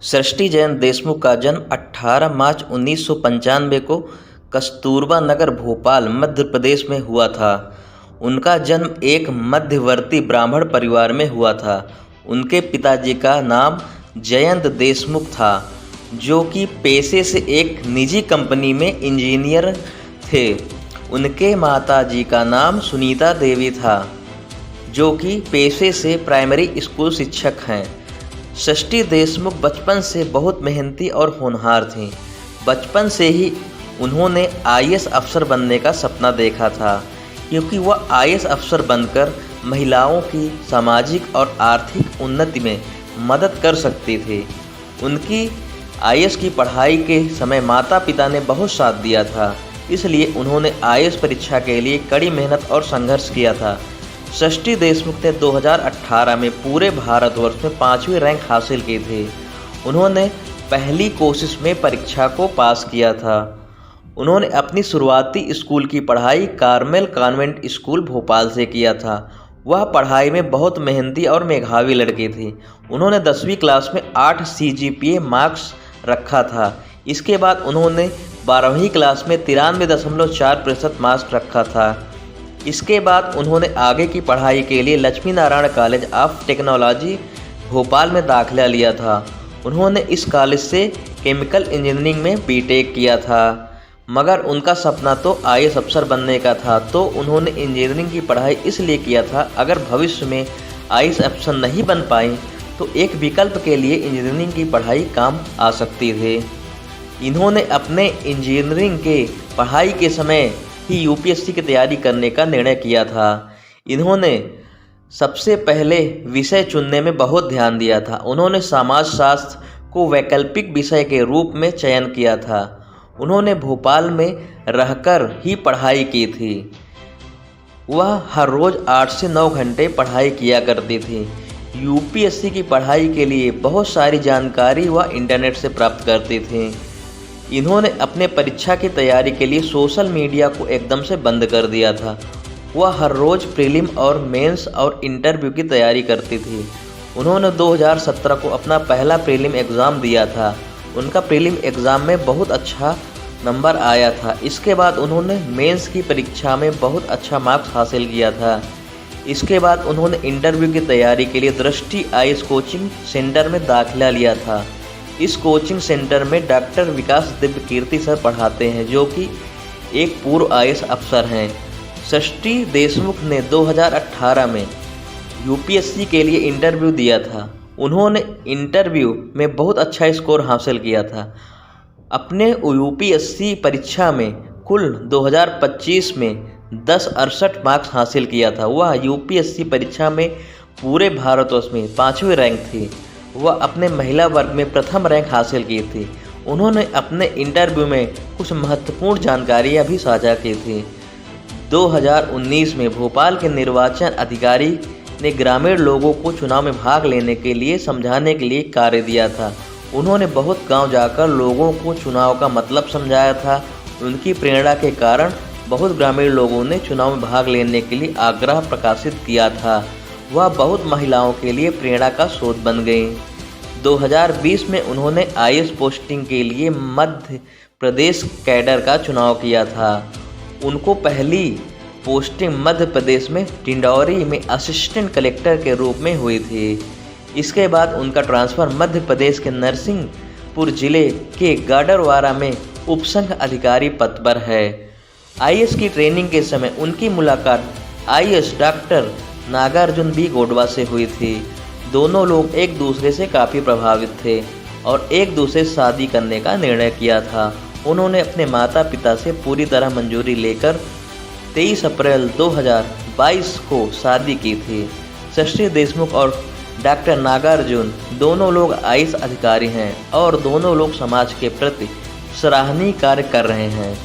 सृष्टि जयंत देशमुख का जन्म 18 मार्च 1995 को कस्तूरबा नगर भोपाल मध्य प्रदेश में हुआ था। उनका जन्म एक मध्यवर्ती ब्राह्मण परिवार में हुआ था। उनके पिताजी का नाम जयंत देशमुख था, जो कि पेशे से एक निजी कंपनी में इंजीनियर थे। उनके माताजी का नाम सुनीता देवी था, जो कि पेशे से प्राइमरी स्कूल शिक्षक हैं। सृष्टि देशमुख बचपन से बहुत मेहनती और होनहार थीं। बचपन से ही उन्होंने आईएएस अफसर बनने का सपना देखा था, क्योंकि वह आईएएस अफसर बनकर महिलाओं की सामाजिक और आर्थिक उन्नति में मदद कर सकती थी। उनकी आईएएस की पढ़ाई के समय माता पिता ने बहुत साथ दिया था, इसलिए उन्होंने आईएएस परीक्षा के लिए कड़ी मेहनत और संघर्ष किया था। सृष्टि देशमुख ने 2018 में पूरे भारतवर्ष में 5वीं रैंक हासिल की थी। उन्होंने पहली कोशिश में परीक्षा को पास किया था। उन्होंने अपनी शुरुआती स्कूल की पढ़ाई कार्मेल कॉन्वेंट स्कूल भोपाल से किया था। वह पढ़ाई में बहुत मेहनती और मेधावी लड़की थी। उन्होंने 10वीं क्लास में 8 CGPA मार्क्स रखा था। इसके बाद उन्होंने 12वीं क्लास में 93.4% मार्क्स रखा था। इसके बाद उन्होंने आगे की पढ़ाई के लिए Lakshmi Narayan college of technology Bhopal में दाखिला लिया था। उन्होंने इस कॉलेज से केमिकल इंजीनियरिंग में बीटेक किया था, मगर उनका सपना तो आईएएस अफसर बनने का था, तो उन्होंने इंजीनियरिंग की पढ़ाई इसलिए किया था, अगर भविष्य में आईएएस अफसर नहीं बन पाई तो एक विकल्प के लिए इंजीनियरिंग की पढ़ाई काम आ सकती थी। इन्होंने अपने इंजीनियरिंग के पढ़ाई के समय ही यूपीएससी की तैयारी करने का निर्णय किया था। इन्होंने सबसे पहले विषय चुनने में बहुत ध्यान दिया था। उन्होंने समाजशास्त्र को वैकल्पिक विषय के रूप में चयन किया था। उन्होंने भोपाल में रहकर ही पढ़ाई की थी। वह हर रोज़ 8 से 9 घंटे पढ़ाई किया करती थी। यूपीएससी की पढ़ाई के लिए बहुत सारी जानकारी वह इंटरनेट से प्राप्त करती थी। इन्होंने अपने परीक्षा की तैयारी के लिए सोशल मीडिया को एकदम से बंद कर दिया था। वह हर रोज़ प्रीलिम और मेंस और इंटरव्यू की तैयारी करती थी। उन्होंने 2017 को अपना पहला प्रीलिम एग्ज़ाम दिया था। उनका प्रीलिम एग्ज़ाम में बहुत अच्छा नंबर आया था। इसके बाद उन्होंने मेंस की परीक्षा में बहुत अच्छा मार्क्स हासिल किया था। इसके बाद उन्होंने इंटरव्यू की तैयारी के लिए दृष्टि आईएएस कोचिंग सेंटर में दाखिला लिया था। इस कोचिंग सेंटर में डॉक्टर विकास दिव्य कीर्ति सर पढ़ाते हैं, जो कि एक पूर्व आईएएस अफसर हैं। सृष्टि देशमुख ने 2018 में यूपीएससी के लिए इंटरव्यू दिया था। उन्होंने इंटरव्यू में बहुत अच्छा स्कोर हासिल किया था। अपने यूपीएससी परीक्षा में कुल 2025 में 1068 मार्क्स हासिल किया था। वह यूपीएससी परीक्षा में पूरे भारतवर्ष में 5वीं रैंक थी। वह अपने महिला वर्ग में प्रथम रैंक हासिल की थी। उन्होंने अपने इंटरव्यू में कुछ महत्वपूर्ण जानकारियां भी साझा की थी। 2019 में भोपाल के निर्वाचन अधिकारी ने ग्रामीण लोगों को चुनाव में भाग लेने के लिए समझाने के लिए कार्य दिया था। उन्होंने बहुत गांव जाकर लोगों को चुनाव का मतलब समझाया था। उनकी प्रेरणा के कारण बहुत ग्रामीण लोगों ने चुनाव में भाग लेने के लिए आग्रह प्रकाशित किया था। वह बहुत महिलाओं के लिए प्रेरणा का स्रोत बन गई। 2020 में उन्होंने आईएएस पोस्टिंग के लिए मध्य प्रदेश कैडर का चुनाव किया था। उनको पहली पोस्टिंग मध्य प्रदेश में डिंडौरी में असिस्टेंट कलेक्टर के रूप में हुई थी। इसके बाद उनका ट्रांसफ़र मध्य प्रदेश के नरसिंहपुर जिले के गाडरवारा में उपसंघ अधिकारी पद पर है। आईएएस की ट्रेनिंग के समय उनकी मुलाकात आईएएस डॉक्टर नागार्जुन बी गोडवा से हुई थी। दोनों लोग एक दूसरे से काफ़ी प्रभावित थे और एक दूसरे से शादी करने का निर्णय किया था। उन्होंने अपने माता पिता से पूरी तरह मंजूरी लेकर 23 अप्रैल 2022 को शादी की थी। सृष्टि देशमुख और डॉक्टर नागार्जुन दोनों लोग आईएएस अधिकारी हैं और दोनों लोग समाज के प्रति सराहनीय कार्य कर रहे हैं।